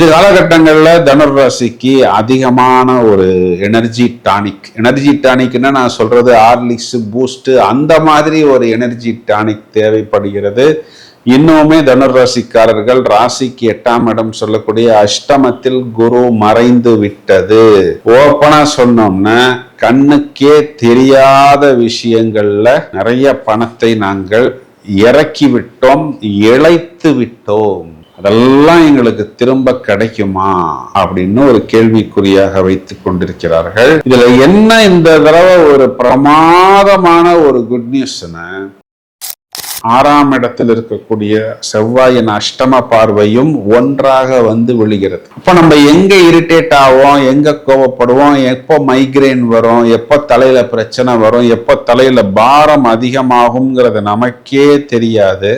இது காலகட்டங்கள்ல தனுர் ராசிக்கு அதிகமான ஒரு எனர்ஜி டானிக்னா நான் சொல்றது ஹார்லிக்ஸ் பூஸ்ட் அந்த மாதிரி ஒரு எனர்ஜி டானிக் தேவைப்படுகிறது. இன்னுமே தனுர் ராசிக்காரர்கள் ராசிக்கு 8ஆம் இடம் சொல்லக்கூடிய அஷ்டமத்தில் குரு மறைந்து விட்டது. ஓப்பனா சொன்னோம்னா கண்ணுக்கே தெரியாத விஷயங்கள்ல நிறைய பணத்தை நாங்கள் இறக்கி விட்டோம், இழைத்து விட்டோம். அதெல்லாம் எங்களுக்கு திரும்ப கிடைக்குமா அப்படின்னு ஒரு கேள்விக்குறியாக வைத்துக் கொண்டிருக்கிறார்கள். இதுல என்ன இந்த தடவை ஒரு பிரமாதமான ஒரு குட் நியூஸ்னா, 6ஆம் இடத்தில் இருக்கக்கூடிய செவ்வாயின் அஷ்டம பார்வையும் ஒன்றாக வந்து விழுகிறது. அப்ப நம்ம எங்க இரிட்டேட் ஆவோம், எங்க கோபப்படுவோம், எப்போ மைக்ரேன் வரும், எப்போ தலையில பிரச்சனை வரும், எப்போ தலையில பாரம் அதிகமாகுங்கிறது நமக்கே தெரியாது.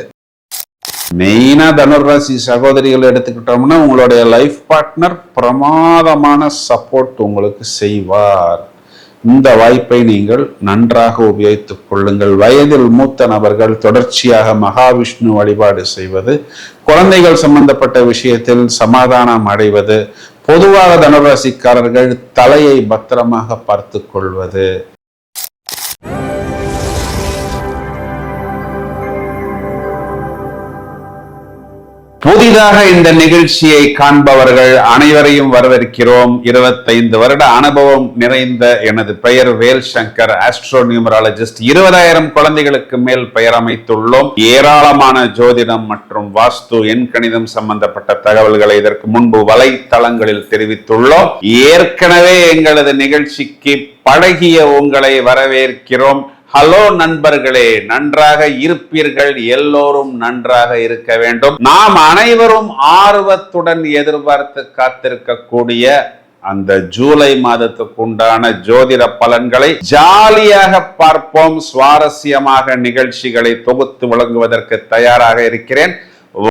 மெயினா தனுராசி சகோதரிகள் எடுத்துக்கிட்டோம்னா உங்களுடைய லைஃப் பார்ட்னர் பிரமாதமான சப்போர்ட் உங்களுக்கு செய்வார். இந்த வாய்ப்பை நீங்கள் நன்றாக உபயோகித்துக் கொள்ளுங்கள். வயதில் மூத்த நபர்கள் தொடர்ச்சியாக மகாவிஷ்ணு வழிபாடு செய்வது, குழந்தைகள் சம்பந்தப்பட்ட விஷயத்தில் சமாதானம் அடைவது, பொதுவாக தனுராசிக்காரர்கள் தலையை பத்திரமாக பார்த்து கொள்வது. புதிதாக இந்த நிகழ்ச்சியை காண்பவர்கள் அனைவரையும் வரவேற்கிறோம். 25 வருட அனுபவம் நிறைந்த எனது பெயர் வேல் சங்கர், ஆஸ்ட்ரோ நியூமராலஜிஸ்ட். 20,000 குழந்தைகளுக்கு மேல் பெயர் அமைத்துள்ளோம். ஏராளமான ஜோதிடம் மற்றும் வாஸ்து எண் கணிதம் சம்பந்தப்பட்ட தகவல்களை இதற்கு முன்பு வலைத்தளங்களில் தெரிவித்துள்ளோம். ஏற்கனவே எங்களது நிகழ்ச்சிக்கு பழகிய உங்களை வரவேற்கிறோம். ஹலோ நண்பர்களே, நன்றாக இருப்பீர்கள், எல்லோரும் நன்றாக இருக்க வேண்டும். நாம் அனைவரும் ஆர்வத்துடன் எதிர்பார்த்து காத்திருக்கக்கூடிய அந்த ஜூலை மாதத்துக்கு உண்டான ஜோதிட பலன்களை ஜாலியாக பார்ப்போம். சுவாரஸ்யமாக நிகழ்ச்சிகளை தொகுத்து வழங்குவதற்கு தயாராக இருக்கிறேன்.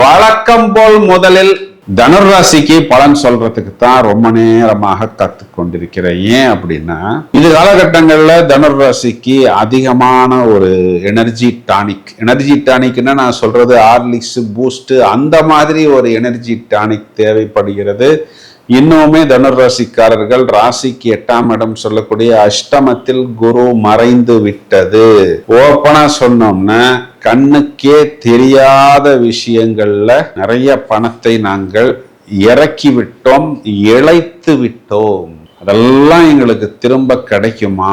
வழக்கம் போல் முதலில் தனுராசிக்கு பலன் சொல்றதுக்கு தான் ரொம்ப நேரமாக கத்து கொண்டிருக்கிறேன். ஏன் அப்படின்னா, இது காலகட்டங்கள்ல தனுராசிக்கு அதிகமான ஒரு எனர்ஜி டானிக்னா நான் சொல்றது ஹார்லிக்ஸ் பூஸ்ட் அந்த மாதிரி ஒரு எனர்ஜி டானிக் தேவைப்படுகிறது. இன்னுமே தனுராசிக்காரர்கள் ராசிக்கு 8ஆம் இடம் சொல்லக்கூடிய அஷ்டமத்தில் குரு மறைந்து விட்டது. ஓப்பனா சொன்னோம்னா கண்ணுக்கே தெரியாத விஷயங்கள்ல நிறைய பணத்தை நாங்கள் இறக்கி விட்டோம், இழைத்து விட்டோம். அதெல்லாம் எங்களுக்கு திரும்ப கிடைக்குமா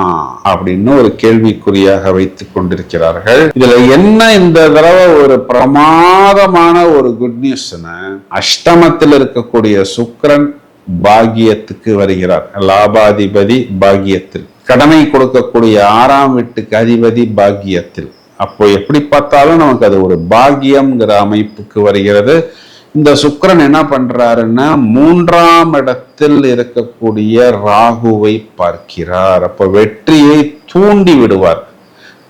அப்படின்னு ஒரு கேள்விக்குறியாக வைத்துக் கொண்டிருக்கிறார்கள். இதுல என்ன இந்த தடவை ஒரு பிரமாதமான ஒரு குட் நியூஸ்னா, அஷ்டமத்தில் இருக்கக்கூடிய சுக்கிரன் பாகியத்துக்கு வருகிறார். லாபாதிபதி பாகியத்தில், கடனை கொடுக்கக்கூடிய 6ஆம் வீட்டுக்கு அதிபதி பாகியத்தில். அப்போ எப்படி பார்த்தாலும் நமக்கு அது ஒரு பாகியம்ங்கிற அமைப்புக்கு வருகிறது. இந்த சுக்கிரன் என்ன பண்றாருன்னா 3ஆம் இடத்தில் இருக்கக்கூடிய ராகுவை பார்க்கிறார். அப்போ வெற்றியை தூண்டி விடுவார்.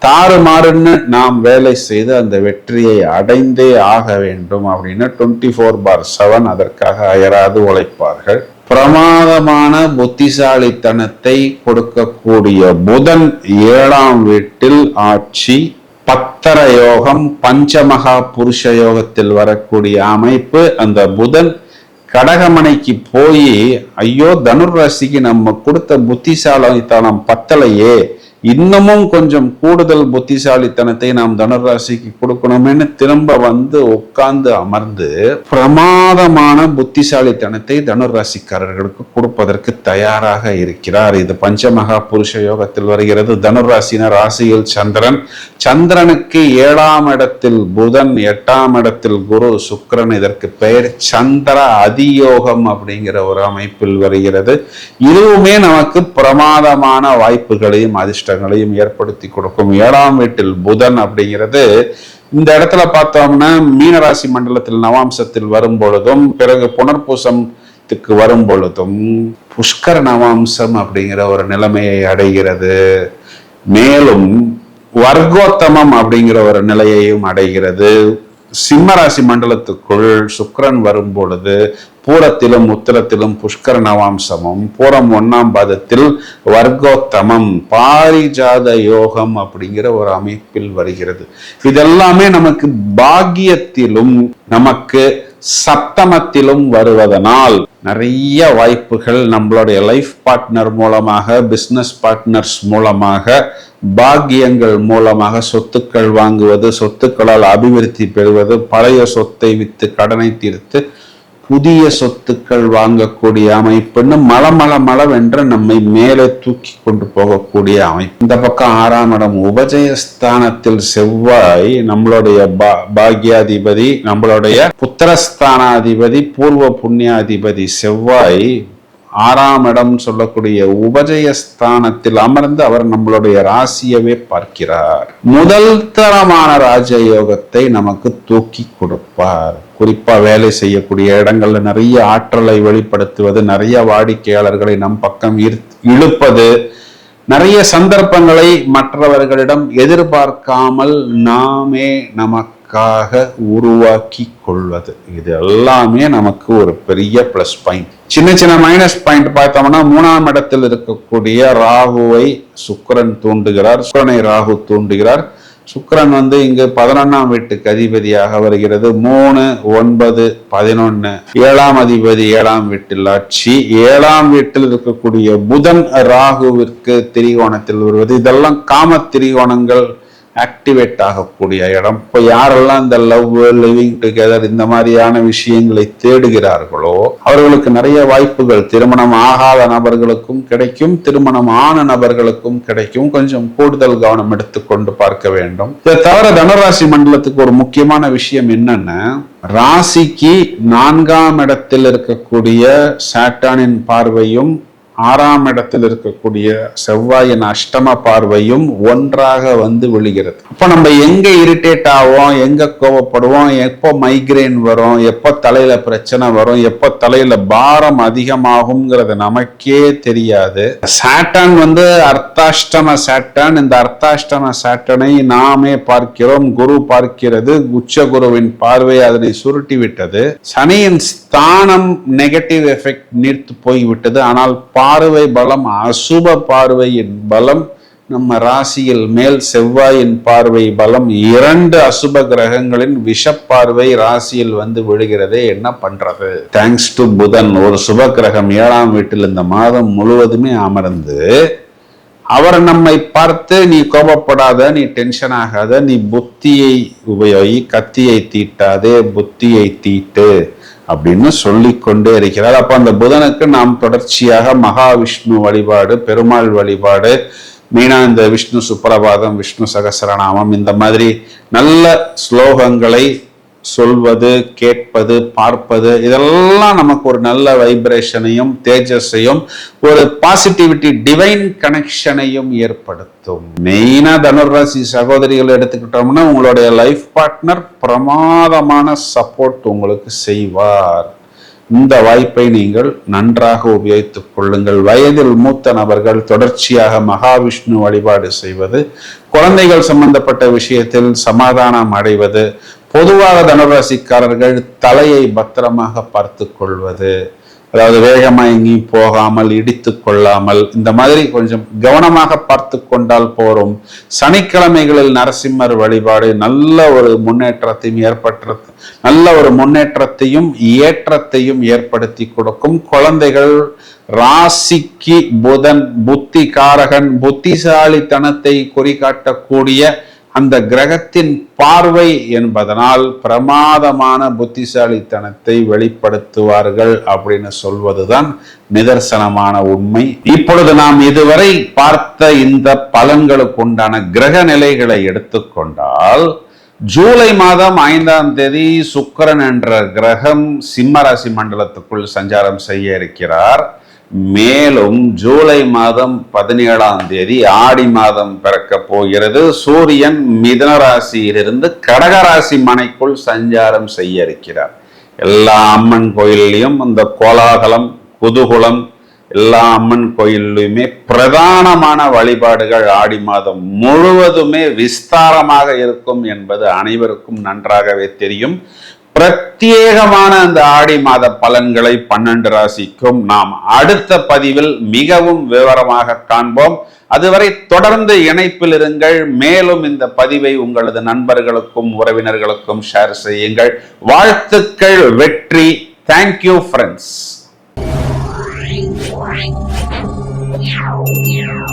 தாறுமாறுன்னு நாம் வேலை செய்து அந்த வெற்றியை அடைந்தே ஆக வேண்டும் அப்படின்னு 24/7 அதற்காக அயராது உழைப்பார்கள். பிரமாதமான புத்திசாலித்தனத்தை கொடுக்கக்கூடிய புதன் 7ஆம் வீட்டில் ஆட்சி, பத்தர யோகம், பஞ்சமகா புருஷ யோகத்தில் வரக்கூடிய அமைப்பு. அந்த புதன் கடகமனைக்கு போய், ஐயோ தனுராசிக்கு நம்ம கொடுத்த புத்திசாலித்தனம் பத்தலையே, இன்னமும் கொஞ்சம் கூடுதல் புத்திசாலித்தனத்தை நாம் தனுராசிக்கு கொடுக்கணும்னு திரும்ப வந்து உட்கார்ந்து அமர்ந்து பிரமாதமான புத்திசாலித்தனத்தை தனுராசிக்காரர்களுக்கு கொடுப்பதற்கு தயாராக இருக்கிறார். இது பஞ்சமகா புருஷ யோகத்தில் வருகிறது. தனுராசினர் ராசியில் சந்திரன், சந்திரனுக்கு 7ஆம் இடத்தில் புதன், 8ஆம் இடத்தில் குரு, சுக்கிரன். இதற்கு பெயர் சந்திர அதியோகம் அப்படிங்கிற ஒரு அமைப்பில் வருகிறது. இதுவுமே நமக்கு பிரமாதமான வாய்ப்புகளையும் அதிர்ஷ்டங்களையும் ஏற்படுத்தி கொடுக்கும். 7ஆம் வீட்டில் புதன் அப்படிங்கிறது இந்த இடத்துல பார்த்தோம்னா மீனராசி மண்டலத்தில் நவாம்சத்தில் வரும் பொழுதும், பிறகு புனர்பூசத்துக்கு வரும் பொழுதும் புஷ்கர நவாம்சம் அப்படிங்கிற ஒரு நிலைமையை அடைகிறது. மேலும் வர்க்கோத்தமம் அப்படிங்கிற ஒரு நிலையையும் அடைகிறது. சிம்மராசி மண்டலத்துக்குள் சுக்கிரன் வரும் பொழுது பூரத்திலும் உத்திரத்திலும் புஷ்கர நவாம்சமும், பூரம் 1ஆம் பாதத்தில் வர்க்கோத்தமம், பாரிஜாத யோகம் அப்படிங்கிற ஒரு அமைப்பில் வருகிறது. இதெல்லாமே நமக்கு பாக்கியத்திலும் நமக்கு சப்தமத்திலும் வருவதனால் நிறைய வாய்ப்புகள் நம்மளுடைய லைஃப் பார்ட்னர் மூலமாக, பிசினஸ் பார்ட்னர்ஸ் மூலமாக, பாக்கியங்கள் மூலமாக சொத்துக்கள் வாங்குவது, சொத்துக்களால் அபிவிருத்தி பெறுவது, பழைய சொத்தை வித்து கடனை தீர்த்து புதிய சொத்துக்கள் வாங்கக்கூடிய அமைப்புன்னு மளமளவென்று நம்மை மேலே தூக்கி கொண்டு போகக்கூடிய அமைப்பு. இந்த பக்கம் 6ஆம் இடம் உபஜயஸ்தானத்தில் செவ்வாய், நம்மளுடைய பாக்யாதிபதி, நம்மளுடைய புத்திரஸ்தானாதிபதி, பூர்வ புண்ணியாதிபதி செவ்வாய் 6ஆம் இடம் சொல்லக்கூடிய உபஜயஸ்தானத்தில் அமர்ந்து அவர் நம்மளுடைய ராசியவே பார்க்கிறார். முதல் தரமான ராஜயோகத்தை நமக்கு தூக்கி கொடுப்பார். குறிப்பா வேலை செய்யக்கூடிய இடங்கள்ல நிறைய ஆற்றலை வெளிப்படுத்துவது, நிறைய வாடிக்கையாளர்களை நம் பக்கம் இழுப்பது, நிறைய சந்தர்ப்பங்களை மற்றவர்களிடம் எதிர்பார்க்காமல் நாமே நமக்காக உருவாக்கி கொள்வது, இது எல்லாமே நமக்கு ஒரு பெரிய பிளஸ் பாயிண்ட். சின்ன மைனஸ் பாயிண்ட் பார்த்தோம்னா 3ஆம் இடத்தில் இருக்கக்கூடிய ராகுவை சுக்கிரன் தூண்டுகிறார், சுக்கிரனை ராகு தூண்டுகிறார். சுக்கிரன் இங்கு 11ஆம் வீட்டுக்கு அதிபதியாக வருகிறது. 3, 9, 11 7ஆம் அதிபதி 7ஆம் வீட்டில் ஆட்சி. 7ஆம் வீட்டில் இருக்கக்கூடிய புதன் ராகுவிற்கு திரிகோணத்தில் வருவது, இதெல்லாம் காம திரிகோணங்கள் ஆக்டிவேட் ஆகக்கூடிய இடம். இப்போ யாரெல்லாம் இந்த லவ், லிவிங் டுகெதர் இந்த மாதிரியான விஷயங்களை தேடுகிறார்களோ அவர்களுக்கு நிறைய வாய்ப்புகள் திருமணம் ஆகாத நபர்களுக்கும் கிடைக்கும், திருமணம் ஆன நபர்களுக்கும் கிடைக்கும். கொஞ்சம் கூடுதல் கவனம் எடுத்துக்கொண்டு பார்க்க வேண்டும். இதை தவிர தனுராசி மண்டலத்துக்கு ஒரு முக்கியமான விஷயம் என்னன்னா, ராசிக்கு 4ஆம் இடத்தில் இருக்கக்கூடிய சாட்டர்னின் பார்வையும் 6ஆம் இடத்தில் இருக்கக்கூடிய செவ்வாயின் அஷ்டம பார்வையும் ஒன்றாக விழுகிறது. அப்ப நம்ம எங்க இரிட்டேட் ஆவோம், எங்க கோபப்படுவோம், எப்போ மைக்ரேன் வரும், எப்போ தலையில பிரச்சனை வரும், எப்போ தலையில பாரம் அதிகமாகும்ங்கிறது நமக்கே தெரியாது. சாட்டன் அர்த்தாஷ்டம சாட்டன். இந்த அர்த்தாஷ்டம சாட்டனை நாமே பார்க்கிறோம், குரு பார்க்கிறது. உச்ச குருவின் பார்வை அதனை சுருட்டி விட்டது. சனியின் ஸ்தானம் நெகட்டிவ் எஃபெக்ட் நீர்த்து போய்விட்டது. ஆனால் பார்வை பலம், அசுப பார்வையின் பலம், நம்ம ராசியில் மேல் செவ்வாயின் பார்வை பலம், 2 அசுப கிரகங்களின் விஷப்பார்வை ராசியில் விழுகிறதே. என்ன பண்றது? தேங்க்ஸ் டு புதன், ஒரு சுப கிரகம் 7ஆம் வீட்டில் இந்த மாதம் முழுவதுமே அமர்ந்து அவர் நம்மை பார்த்து, நீ கோபப்படாத, நீ டென்ஷன் ஆகாத, நீ புத்தியை உபயோகி, கத்தியை தீட்டாதே, புத்தியை தீட்டு அப்படின்னு சொல்லி கொண்டே இருக்கிறார். அப்ப அந்த புதனுக்கு நாம் தொடர்ச்சியாக மகாவிஷ்ணு வழிபாடு, பெருமாள் வழிபாடு, மெயினா இந்த விஷ்ணு சுப்ரபாதம், விஷ்ணு சகசரநாமம், இந்த மாதிரி நல்ல ஸ்லோகங்களை சொல்வது, கேட்பது, பார்ப்பது, இதெல்லாம் நமக்கு ஒரு நல்ல வைப்ரேஷனையும் தேஜஸையும் ஒரு பாசிட்டிவிட்டி, டிவைன் கனெக்ஷனையும் ஏற்படுத்தும். மெயினா தனுராசி சகோதரிகள் எடுத்துக்கிட்டோம்னா உங்களுடைய லைஃப் பார்ட்னர் பிரமாதமான சப்போர்ட் உங்களுக்கு செய்வார். இந்த வாய்ப்பை நீங்கள் நன்றாக உபயோகித்துக் கொள்ளுங்கள். வயதில் மூத்த நபர்கள் தொடர்ச்சியாக மகாவிஷ்ணு வழிபாடு செய்வது, குழந்தைகள் சம்பந்தப்பட்ட விஷயத்தில் சமாதானம் அடைவது, பொதுவாக தனுராசிக்காரர்கள் தலையை பத்திரமாக பார்த்து கொள்வது, அதாவது வேகமா எங்கேயும் போகாமல், இடித்து கொள்ளாமல், இந்த மாதிரி கொஞ்சம் கவனமாக பார்த்து கொண்டால் போரும். சனிக்கிழமைகளில் நரசிம்மர் வழிபாடு நல்ல ஒரு முன்னேற்றத்தையும் ஏற்றத்தையும் ஏற்படுத்தி கொடுக்கும். குழந்தைகள் ராசிக்கு புதன் புத்தி காரகன், புத்திசாலித்தனத்தை குறிகாட்டக்கூடிய அந்த கிரகத்தின் பார்வை என்பதனால் பிரமாதமான புத்திசாலித்தனத்தை வெளிப்படுத்துவார்கள் அப்படின்னு சொல்வதுதான் நிதர்சனமான உண்மை. இப்பொழுது நாம் இதுவரை பார்த்த இந்த பலன்களுக்கு உண்டான கிரக நிலைகளை எடுத்துக்கொண்டால், ஜூலை மாதம் 5ஆம் தேதி சுக்கிரன் என்ற கிரகம் சிம்ம ராசி மண்டலத்துக்குள் சஞ்சாரம் செய்ய இருக்கிறார். மேலும் ஜூலை மாதம் 17ஆம் தேதி ஆடி மாதம் பிறக்க போகிறது. சூரியன் மிதுன ராசியிலிருந்து கடகராசி மனைக்குள் சஞ்சாரம் செய்ய இருக்கிறார். எல்லா அம்மன் கோயிலையும் இந்த கோலாகலம், குதூகலம், எல்லா அம்மன் கோயிலுமே பிரதானமான வழிபாடுகள் ஆடி மாதம் முழுவதுமே விஸ்தாரமாக இருக்கும் என்பது அனைவருக்கும் நன்றாகவே தெரியும். பிரத்யேகமான அந்த ஆடி மாத பலன்களை 12 ராசிக்கும் நாம் அடுத்த பதிவில் மிகவும் விவரமாக காண்போம். அதுவரை தொடர்ந்து இணைப்பில் இருங்கள். மேலும் இந்த பதிவை உங்களது நண்பர்களுக்கும் உறவினர்களுக்கும் ஷேர் செய்யுங்கள். வாழ்த்துக்கள், வெற்றி. Thank you friends.